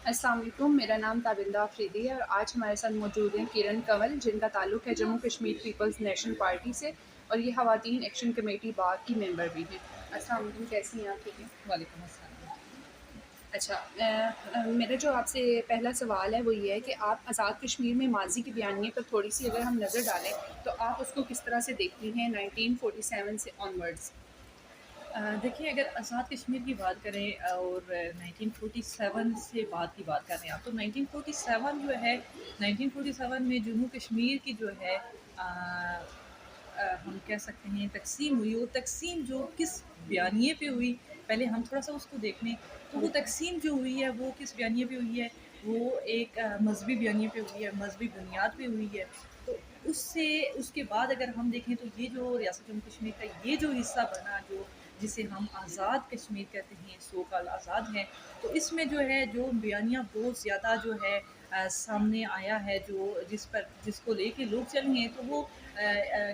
السلام علیکم، میرا نام تابندہ آفریدی ہے اور آج ہمارے ساتھ موجود ہیں کرن کنول، جن کا تعلق ہے Jammu Kashmir People's National Party سے، اور یہ خواتین ایکشن کمیٹی باغ کی ممبر بھی ہیں۔ السلام علیکم، کیسی ہیں آپ؟ ٹھیک ہیں؟ وعلیکم السلام۔ اچھا، میرا جو آپ سے پہلا سوال ہے وہ یہ ہے کہ آپ آزاد کشمیر میں ماضی کی بیانیے پر تھوڑی سی اگر ہم نظر ڈالیں تو آپ اس کو کس طرح سے دیکھتی ہیں 1947 سے آن ورڈز؟ دیکھیے، اگر آزاد کشمیر کی بات کریں اور 1947 سے بعد کی بات کریں آپ، تو 1947 جو ہے، 1947 میں جموں کشمیر کی جو ہے ہم کہہ سکتے ہیں تقسیم ہوئی، وہ تقسیم جو کس بیانیے پہ ہوئی، پہلے ہم تھوڑا سا اس کو دیکھ لیں۔ تو وہ تقسیم جو ہوئی ہے وہ کس بیانیے پہ ہوئی ہے؟ وہ ایک مذہبی بیانیے پہ ہوئی ہے، مذہبی بنیاد پہ ہوئی ہے۔ تو اس کے بعد اگر ہم دیکھیں تو یہ جو ریاست جموں کشمیر کا یہ جو حصہ بنا، جو جسے ہم آزاد کشمیر کہتے ہیں، سو کال آزاد ہیں، تو اس میں جو ہے جو بیانیہ بہت زیادہ جو ہے سامنے آیا ہے، جس کو لے کے لوگ چلیں ہیں، تو وہ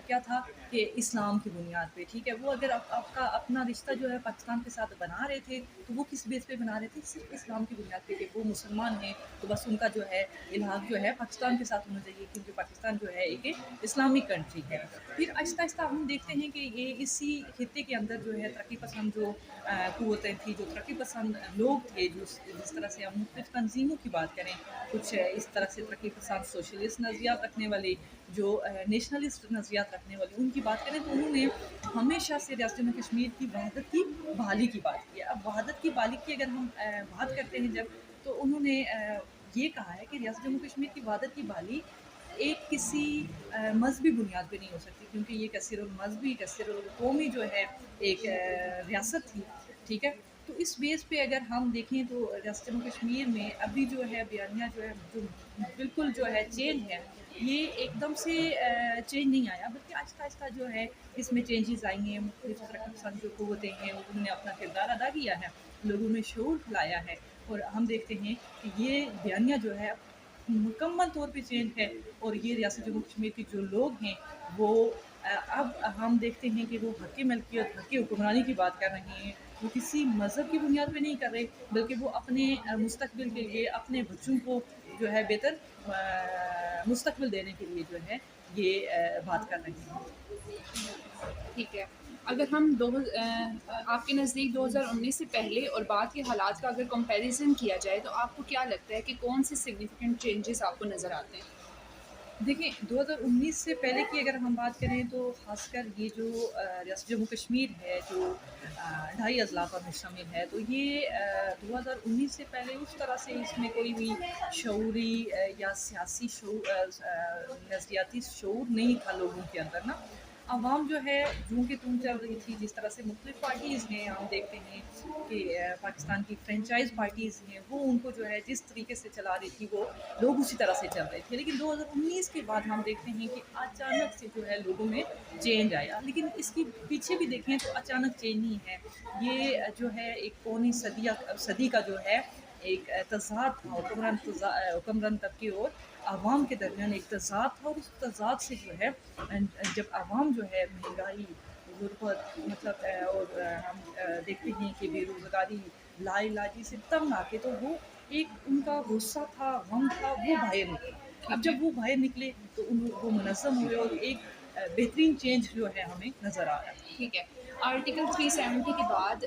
کیا تھا کہ اسلام کی بنیاد پہ، ٹھیک ہے۔ وہ اگر آپ کا اپنا رشتہ جو ہے پاکستان کے ساتھ بنا رہے تھے تو وہ کس بیس پہ بنا رہے تھے؟ صرف اسلام کی بنیاد پہ کہ وہ مسلمان ہیں تو بس ان کا جو ہے الحاق جو ہے پاکستان کے ساتھ ہونا چاہیے، کیونکہ پاکستان جو ہے ایک اسلامک کنٹری ہے۔ پھر آہستہ آہستہ ہم دیکھتے ہیں کہ یہ اسی خطے کے اندر جو ہے ترقی پسند جو قوتیں تھیں، جو ترقی پسند لوگ تھے، جس طرح سے ہم مختلف تنظیموں کی بات کریں، کچھ اس طرح سے ترقی پسند سوشلسٹ نظریات رکھنے والے، جو نیشنلسٹ نظریات رکھنے والے، ان کی بات کریں تو انہوں نے ہمیشہ سے ریاست جموں کشمیر کی وحدت کی بحالی کی بات کی ہے۔ اب وحدت کی بحالی کی اگر ہم بات کرتے ہیں جب، تو انہوں نے یہ کہا ہے کہ ریاست جموں کشمیر کی وحدت کی بحالی ایک کسی مذہبی بنیاد پہ نہیں ہو سکتی، کیونکہ یہ کثیر المذہبی، کثیر القومی جو ہے ایک ریاست تھی، ٹھیک ہے۔ تو اس بیس پہ اگر ہم دیکھیں تو ریاست جموں کشمیر میں ابھی جو ہے بیانیہ جو ہے جو بالکل جو ہے چینج ہے، یہ ایک دم سے چینج نہیں آیا، بلکہ آہستہ آہستہ جو ہے اس میں چینجز آئی ہیں۔ مختلف ترقی پسند جو قوتیں ہیں انہوں نے اپنا کردار ادا کیا ہے، لوگوں میں شعور پھیلایا ہے، اور ہم دیکھتے ہیں کہ یہ بیانیہ جو ہے مکمل طور پہ چینج ہے، اور یہ ریاست جموں کشمیر کے جو لوگ ہیں وہ اب ہم دیکھتے ہیں کہ وہ حق ملکیت، حق حکمرانی کی بات کر رہے ہیں۔ وہ کسی مذہب کی بنیاد پہ نہیں کر رہے، بلکہ وہ اپنے مستقبل کے لیے، اپنے بچوں کو جو ہے بہتر مستقبل دینے کے لیے جو ہے یہ بات کر رہے ہیں۔ ٹھیک ہے، اگر ہم آپ کے نزدیک 2019 سے پہلے اور بعد کے حالات کا اگر کمپیریزن کیا جائے تو آپ کو کیا لگتا ہے کہ کون سے سگنیفیکنٹ چینجز آپ کو نظر آتے ہیں؟ دیکھیں، 2019 سے پہلے کی اگر ہم بات کریں تو خاص کر یہ جو ریاست جموں کشمیر ہے، جو 2.5 اضلاع پر مشتمل ہے، تو یہ 2019 سے پہلے اس طرح سے اس میں کوئی بھی شعوری یا سیاسی نظریاتی شعور نہیں تھا لوگوں کے اندر نا۔ عوام جو ہے جوں کی توں چل رہی تھی، جس طرح سے مختلف پارٹیز ہیں، ہم دیکھتے ہیں کہ پاکستان کی فرینچائز پارٹیز ہیں، وہ ان کو جو ہے جس طریقے سے چلا رہی تھی وہ لوگ اسی طرح سے چل رہے تھے۔ لیکن 2019 کے بعد ہم دیکھتے ہیں کہ اچانک سے جو ہے لوگوں میں چینج آیا، لیکن اس کی پیچھے بھی دیکھیں تو اچانک چینج نہیں ہے، یہ جو ہے ایک پونی صدی کا جو ہے ایک تضاد تھا حکمران طبقے اور عوام کے درمیان ایک تضاد تھا، اور اس تضاد سے جو ہے جب عوام جو ہے مہنگائی، غربت، مطلب اور ہم دیکھتے ہیں کہ بے روزگاری، لا علاجی سے تنگ آ کے، تو وہ ایک ان کا غصہ تھا، غم تھا، وہ باہر نکلا۔ اب ٹھیک ہے، جب وہ باہر نکلے تو وہ منظم ہوئے، اور ایک بہترین چینج جو ہے ہمیں نظر آ رہا ہے۔ ٹھیک ہے۔ آرٹیکل 370 کے بعد،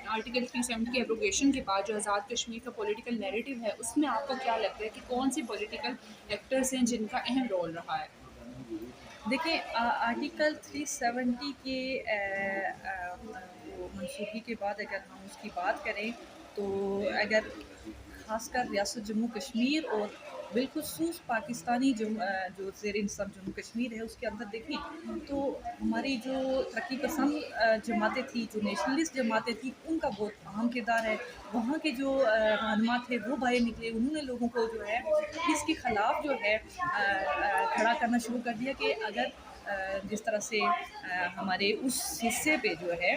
آرٹیکل 370 کی ایبروگیشن کے بعد جو آزاد کشمیر کا پولیٹیکل نیریٹو ہے، اس میں آپ کو کیا لگتا ہے کہ کون سے پولیٹیکل ایکٹرز ہیں جن کا اہم رول رہا ہے؟ دیکھیں، آرٹیکل 370 کے وہ منسوخی کے بعد اگر ہم اس کی بات کریں تو اگر خاص کر ریاست جموں کشمیر اور بالخصوص پاکستانی جو زیر انتظام جموں کشمیر ہے، اس کے اندر دیکھیں تو ہماری جو ترقی پسند جماعتیں تھیں، جو نیشنلسٹ جماعتیں تھیں، ان کا بہت اہم کردار ہے۔ وہاں کے جو رہنما تھے وہ باہر نکلے، انہوں نے لوگوں کو جو ہے اس کے خلاف جو ہے کھڑا کرنا شروع کر دیا کہ اگر جس طرح سے ہمارے اس حصے پہ جو ہے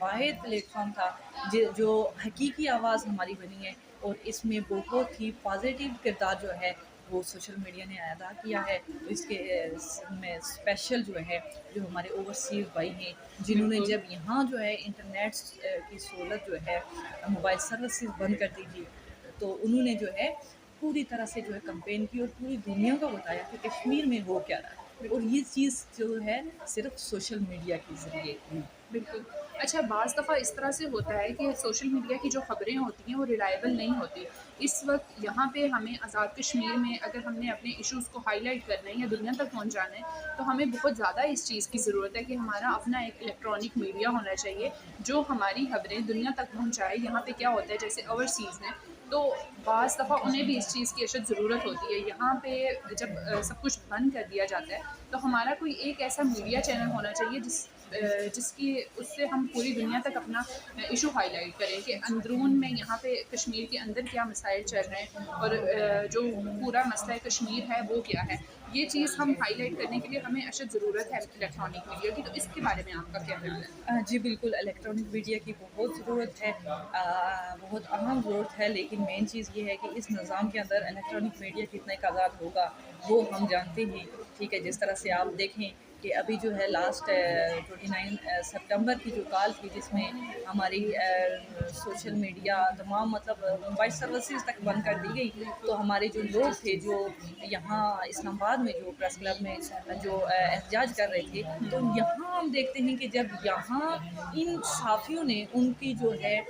واحد پلیٹ فارم تھا جو حقیقی آواز ہماری بنی ہے، اور اس میں بہت ہی پازیٹیو کردار جو ہے وہ سوشل میڈیا نے ادا کیا ہے۔ اس کے میں اسپیشل جو ہے جو ہمارے اوورسیز بھائی ہیں، جنہوں نے بالکل جب یہاں جو ہے انٹرنیٹ کی سہولت جو ہے موبائل سروسز بند کر دی تھی، تو انہوں نے جو ہے پوری طرح سے جو ہے کمپین کی اور پوری دنیا کو بتایا کہ کشمیر میں ہو کیا رہا ہے، اور بالکل یہ چیز جو ہے صرف سوشل میڈیا کے ذریعے ہوئی۔ بالکل اچھا، بعض دفعہ اس طرح سے ہوتا ہے کہ سوشل میڈیا کی جو خبریں ہوتی ہیں وہ ریلائبل نہیں ہوتی۔ اس وقت یہاں پہ ہمیں آزاد کشمیر میں اگر ہم نے اپنے ایشوز کو ہائی لائٹ کرنا ہے یا دنیا تک پہنچانا ہے تو ہمیں بہت زیادہ اس چیز کی ضرورت ہے کہ ہمارا اپنا ایک الیکٹرانک میڈیا ہونا چاہیے جو ہماری خبریں دنیا تک پہنچائے۔ یہاں پہ کیا ہوتا ہے، جیسے اوورسیز ہیں تو بعض دفعہ انہیں بھی اس چیز کی اشد ضرورت ہوتی ہے۔ یہاں پہ جب سب کچھ بند کر دیا جاتا ہے تو ہمارا کوئی ایک ایسا میڈیا چینل ہونا چاہیے جس کی اس سے ہم پوری دنیا تک اپنا ایشو ہائی لائٹ کریں کہ اندرون میں یہاں پہ کشمیر کے اندر کیا مسائل چل رہے ہیں اور جو پورا مسئلہ کشمیر ہے وہ کیا ہے۔ یہ چیز ہم ہائی لائٹ کرنے کے لیے ہمیں اشد ضرورت ہے الیکٹرانک میڈیا کی۔ تو اس کے بارے میں آپ کا کیا خیال ہے؟ جی بالکل، الیکٹرانک میڈیا کی بہت ضرورت ہے، بہت اہم ضرورت ہے، لیکن مین چیز یہ ہے کہ اس نظام کے اندر الیکٹرانک میڈیا کتنے کا آزاد ہوگا وہ ہم جانتے ہیں، ٹھیک ہے۔ جس طرح سے آپ دیکھیں کہ ابھی جو ہے لاسٹ 29 سپٹمبر کی جو کال تھی، جس میں ہماری سوشل میڈیا تمام مطلب موبائل سروسز تک بند کر دی گئی، تو ہمارے جو لوگ تھے جو یہاں اسلام آباد میں جو پریس کلب میں جو احتجاج کر رہے تھے، تو یہاں ہم دیکھتے ہیں کہ جب یہاں ان صحافیوں نے ان کی جو ہے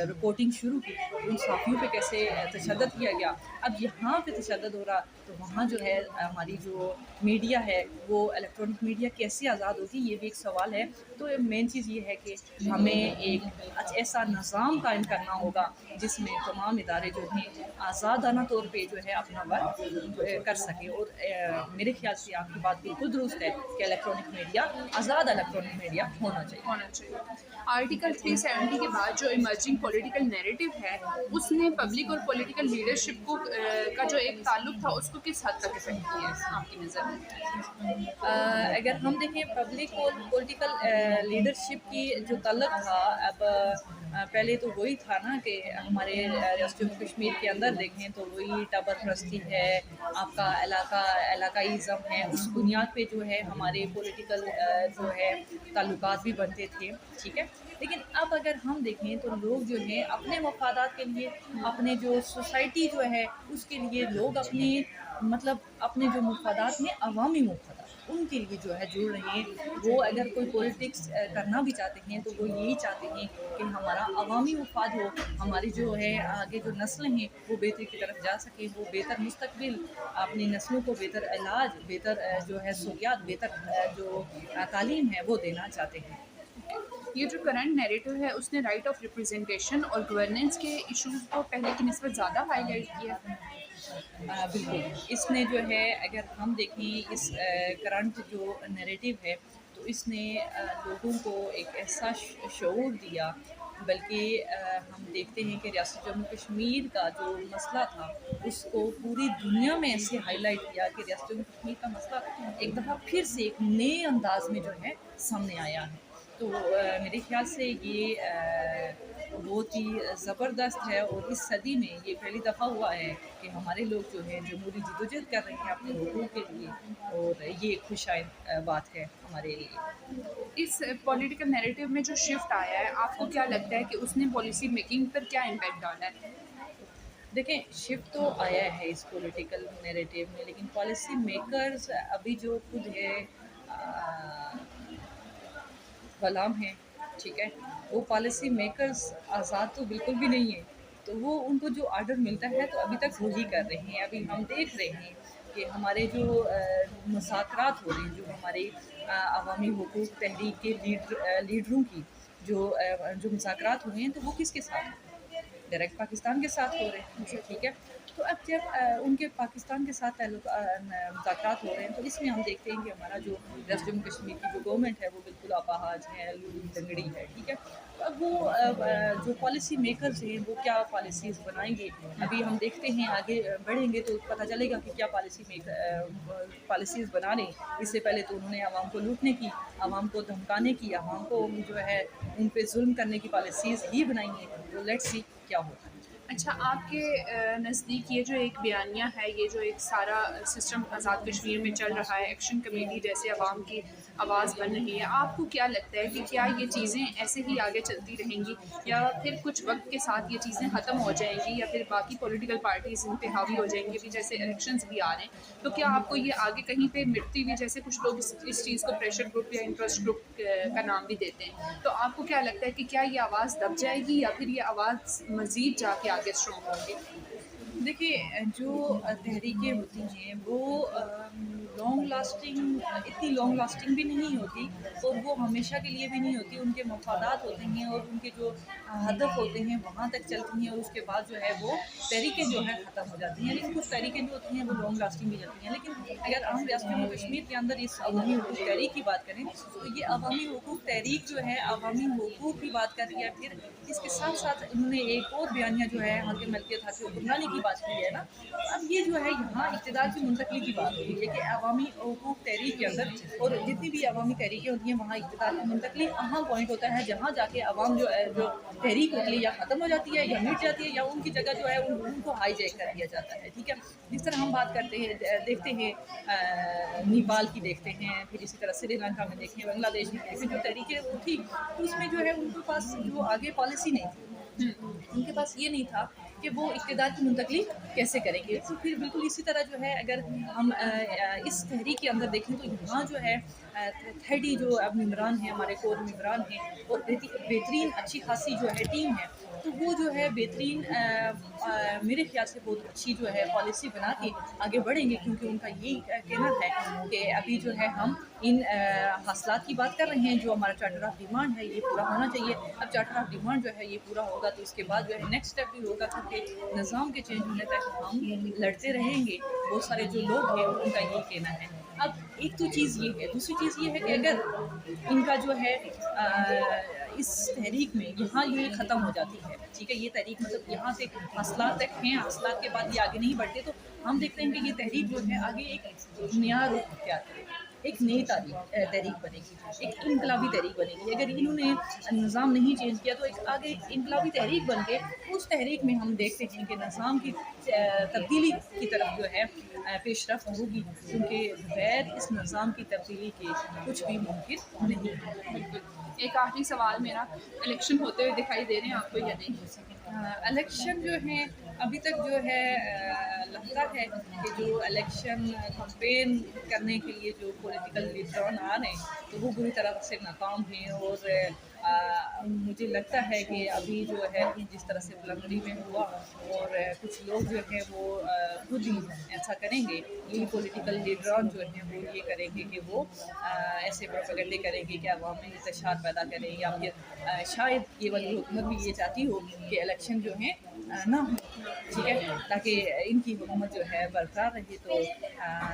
رپورٹنگ شروع کی، ان صحافیوں پہ کیسے تشدد کیا گیا، اب یہاں پہ تشدد ہو رہا، تو وہاں جو ہے ہماری جو میڈیا ہے وہ الیکٹرانک میڈیا کیسے آزاد ہوگی، یہ بھی ایک سوال ہے۔ تو مین چیز یہ ہے کہ ہمیں ایک ایسا نظام قائم کرنا ہوگا جس میں تمام ادارے جو ہیں آزادانہ طور پہ جو ہے اپنا ورک کر سکیں، اور میرے خیال سے آپ کی بات بالکل درست ہے کہ الیکٹرانک میڈیا، آزاد الیکٹرانک میڈیا ہونا چاہیے۔ آرٹیکل 370 کے بعد جو ایمرجنگ پولیٹیکل نیریٹو ہے اس نے پبلک اور پولیٹیکل لیڈرشپ کو کا جو ایک تعلق تھا اس کو کس حد تک افیکٹ کیا ہے آپ کی نظر میں؟ اگر ہم دیکھیں پبلک اور پولیٹیکل لیڈرشپ کی جو تعلق تھا، اب پہلے تو وہی تھا نا کہ ہمارے ریاست جموں کشمیر کے اندر دیکھیں تو وہی ٹبر پرستی ہے، آپ کا علاقائیزم ہے، اس بنیاد پہ جو ہے ہمارے پولیٹیکل جو ہے تعلقات بھی بنتے تھے، ٹھیک ہے۔ لیکن اب اگر ہم دیکھیں تو لوگ جو ہیں اپنے مفادات کے لیے، اپنے جو سوسائٹی جو ہے اس کے لیے لوگ اپنی مطلب اپنے جو مفادات میں عوامی مفادات ان کے لیے جو ہے جڑ رہے ہیں۔ وہ اگر کوئی پولیٹکس کرنا بھی چاہتے ہیں تو وہ یہی چاہتے ہیں کہ ہمارا عوامی مفاد ہو، ہماری جو ہے آگے جو نسلیں ہیں وہ بہتری کی طرف جا سکیں، وہ بہتر مستقبل اپنی نسلوں کو بہتر علاج، بہتر جو ہے سہولیات، بہتر جو تعلیم ہے وہ دینا چاہتے ہیں۔ یہ جو کرنٹ نیریٹو ہے اس نے رائٹ آف ریپرزنٹیشن اور گورننس کے ایشوز کو پہلے کی نسبت زیادہ ہائی لائٹ کیا ہے۔ بالکل، اس نے جو ہے اگر ہم دیکھیں اس کرنٹ جو نیریٹو ہے تو اس نے لوگوں کو ایک ایسا شعور دیا، بلکہ ہم دیکھتے ہیں کہ ریاست جموں کشمیر کا جو مسئلہ تھا اس کو پوری دنیا میں ایسے ہائی لائٹ کیا کہ ریاست جموں کشمیر کا مسئلہ ایک دفعہ پھر سے ایک نئے انداز میں جو ہے سامنے آیا ہے۔ تو میرے خیال سے یہ بہت ہی زبردست ہے، اور اس صدی میں یہ پہلی دفعہ ہوا ہے کہ ہمارے لوگ جو ہیں جمہوری جدوجہد کر رہے ہیں اپنے حقوق کے لیے، اور یہ خوش آئند بات ہے ہمارے لیے۔ اس پولیٹیکل نیریٹو میں جو شفٹ آیا ہے آپ کو کیا لگتا ہے کہ اس نے پالیسی میکنگ پر کیا امپیکٹ ڈالا ہے؟ دیکھیں، شفٹ تو آیا ہے اس پولیٹیکل نیریٹیو میں، لیکن پالیسی میکرز ابھی جو خود ہے غلام ہیں، ٹھیک ہے، وہ پالیسی میکرز آزاد تو بالکل بھی نہیں ہیں، تو وہ ان کو جو آرڈر ملتا ہے تو ابھی تک وہی کر رہے ہیں۔ ابھی ہم دیکھ رہے ہیں کہ ہمارے جو مذاکرات ہو رہے ہیں، جو ہمارے عوامی حقوق تحریک کے لیڈروں کی جو مذاکرات ہو رہے ہیں، تو وہ کس کے ساتھ ہیں؟ ڈائریکٹ پاکستان کے ساتھ ہو رہے ہیں، ٹھیک ہے۔ تو اب جب ان کے پاکستان کے ساتھ مذاکرات ہو رہے ہیں تو اس میں ہم دیکھتے ہیں کہ ہمارا جو ریاست جموں کشمیر کی جو گورنمنٹ ہے وہ بالکل اپاہج ہے، لنگڑی ہے، ٹھیک ہے۔ اب وہ جو پالیسی میکرز ہیں وہ کیا پالیسیز بنائیں گے. ابھی ہم دیکھتے ہیں آگے بڑھیں گے تو پتہ چلے گا کہ کیا پالیسیز بنا رہے ہیں. اس سے پہلے تو انہوں نے عوام کو لوٹنے کی، عوام کو دھمکانے کی، عوام کو جو ہے ان پہ ظلم کرنے کی پالیسیز ہی بنائی ہیں. تو لیٹس سی کیا ہوتا ہے. اچھا، آپ کے نزدیک یہ جو ایک بیانیہ ہے، یہ جو ایک سارا سسٹم آزاد کشمیر میں چل رہا ہے، ایکشن کمیٹی جیسے عوام کی آواز بن رہی ہے، آپ کو کیا لگتا ہے کہ کیا یہ چیزیں ایسے ہی آگے چلتی رہیں گی، یا پھر کچھ وقت کے ساتھ یہ چیزیں ختم ہو جائیں گی، یا پھر باقی پولیٹیکل پارٹیز ان پہ حاوی ہو جائیں گی؟ بھی جیسے الیکشنز بھی آ رہے ہیں، تو کیا آپ کو یہ آگے کہیں پہ مٹتی ہوئی، جیسے کچھ لوگ اس چیز کو پریشر گروپ یا انٹرسٹ گروپ کا نام بھی دیتے ہیں، تو آپ کو کیا لگتا ہے کہ کیا یہ آواز دب جائے گی، یا پھر یہ آواز مزید جا کے آگے اسٹرانگ ہوگی؟ دیکھیے جو تحریکیں ہوتی ہیں وہ لانگ لاسٹنگ، اتنی لانگ لاسٹنگ بھی نہیں ہوتی، اور وہ ہمیشہ کے لیے بھی نہیں ہوتی. ان کے مفادات ہوتے ہیں اور ان کے جو ہدف ہوتے ہیں وہاں تک چلتی ہیں، اور اس کے بعد جو ہے وہ تحریکیں جو ہے ختم ہو جاتی ہیں. لیکن کچھ تحریکیں جو ہوتی ہیں وہ لانگ لاسٹنگ بھی چلتی ہیں. لیکن اگر ہم ریاست جموں کشمیر کے اندر اس عوامی حقوق تحریک کی بات کریں تو یہ عوامی حقوق تحریک جو ہے عوامی حقوق کی بات کر رہی ہے. پھر اس کے ساتھ ساتھ انہوں نے ایک اور بیانیہ جو ہے حق ملکیت حق حکمرانی کی بات کی ہے نا. اب یہ جو ہے یہاں اقتدار کی منتقلی کی بات ہوئی ہے کہ عوامی حقوق تحریک کے اندر، اور جتنی بھی عوامی تحریکیں ہوتی ہیں وہاں اقتدار کی منتقلی اہم پوائنٹ ہوتا ہے، جہاں جا کے عوام جو تحریک ہوتی ہے یا ختم ہو جاتی ہے یا مٹ جاتی ہے، یا ان کی جگہ جو ہے ان کو ہائی جیک کر دیا جاتا ہے. ٹھیک ہے، جس طرح ہم بات کرتے ہیں دیکھتے ہیں نیپال کی دیکھتے ہیں، پھر اسی طرح سری لنکا میں دیکھیں، بنگلہ دیش میں دیکھیں، جو تحریکیں وہ تھی تو اس میں جو ہے ان کے پاس جو آگے پالیسی نہیں تھی. ان کے پاس یہ نہیں تھا کہ وہ اقتدار کی منتقلی کیسے کریں گے. تو پھر بالکل اسی طرح جو ہے اگر ہم اس تحریک کے اندر دیکھیں تو یہاں جو ہے 30 جو اب ممبران ہیں، ہمارے کور ممبران ہیں، اور بہترین اچھی خاصی جو ہے ٹیم ہے، تو وہ جو ہے بہترین میرے خیال سے بہت اچھی جو ہے پالیسی بنا کے آگے بڑھیں گے. کیونکہ ان کا یہی کہنا ہے کہ ابھی جو ہے ہم ان حاصلات کی بات کر رہے ہیں، جو ہمارا چارٹر آف ڈیمانڈ ہے یہ پورا ہونا چاہیے. اب چارٹر آف ڈیمانڈ جو ہے یہ پورا ہوگا تو اس کے بعد جو ہے نیکسٹ اسٹیپ بھی ہوگا، کیونکہ نظام کے چینج ہونے تک ہم لڑتے رہیں گے. بہت سارے جو لوگ ہیں ان کا یہی کہنا ہے. اب ایک تو چیز یہ ہے، دوسری چیز یہ ہے کہ اگر ان کا جو ہے اس تحریک میں یہاں یہ ختم ہو جاتی ہے، ٹھیک ہے، یہ تحریک مطلب یہاں سے حاصلات تک ہیں، حاصلات کے بعد یہ آگے نہیں بڑھتے، تو ہم دیکھتے ہیں کہ یہ تحریک جو ہے آگے ایک نیا رخ اختیار کرے گی، ایک نئی تحریک بنے گی، ایک انقلابی تحریک بنے گی. اگر انہوں نے نظام نہیں چینج کیا تو ایک آگے انقلابی تحریک بن کے اس تحریک میں ہم دیکھتے ہیں کہ نظام کی تبدیلی کی طرف جو ہے پیش رفت ہوگی. کیونکہ بغیر اس نظام کی تبدیلی کے کچھ بھی ممکن نہیں ہے. بالکل. ایک آخری سوال میرا، الیکشن ہوتے ہوئے دکھائی دے رہے ہیں آپ کو یا نہیں؟ الیکشن جو ہیں ابھی تک جو ہے لگتا ہے کہ جو الیکشن کمپین کرنے کے لیے جو پولیٹیکل لیڈران آ رہے ہیں تو وہ بری طرح سے ناکام ہیں. اور مجھے لگتا ہے کہ ابھی جو ہے جس طرح سے بلندری میں ہوا، اور کچھ لوگ جو ہیں وہ خود ہی ایسا کریں گے، یہ پولیٹیکل لیڈران جو ہیں وہ یہ کریں گے کہ وہ ایسے پروپیگنڈے کریں گے کہ عوام میں انتشار پیدا کریں، یا پھر شاید یہ والی حکومت بھی یہ چاہتی ہو کہ الیکشن جو ہیں نہ ہوں، ٹھیک ہے، تاکہ ان کی حکومت جو ہے برقرار رہے. تو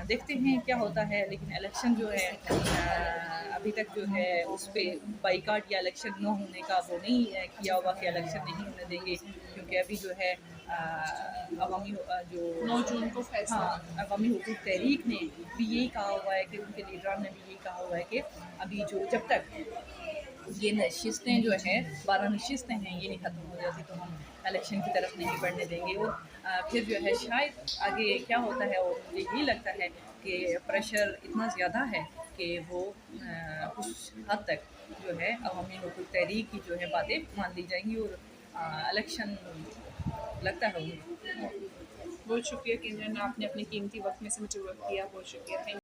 دیکھتے ہیں کیا ہوتا ہے. لیکن الیکشن جو ہے ابھی تک جو ہے اس پہ بائیکاٹ یا الیکشن نہ ہونے کا وہ نہیں کیا ہوا کہ الیکشن نہیں ہونے دیں گے. کیونکہ ابھی جو ہے عوامی جو 9 جون کو فیصلہ. عوامی حقوق تحریک نے بھی یہی کہا ہوا ہے کہ ان کے لیڈران نے بھی یہی کہا ہوا ہے کہ ابھی جو جب تک یہ نشستیں جو ہیں 12 نشستیں ہیں یہ نہیں ختم ہو جاتی تو ہم الیکشن کی طرف نہیں بڑھنے دیں گے. اور پھر جو ہے شاید آگے کیا ہوتا ہے، اور مجھے یہی لگتا ہے کہ پریشر اتنا زیادہ ہے کہ وہ کچھ حد تک جو ہے عوامی حقوق تحریک کی جو ہے باتیں مان لی جائیں گی، اور الیکشن لگتا ہے. بہت شکریہ کیندرن، آپ نے اپنے قیمتی وقت میں سے مجھے وقت دیا، بہت شکریہ. تھینک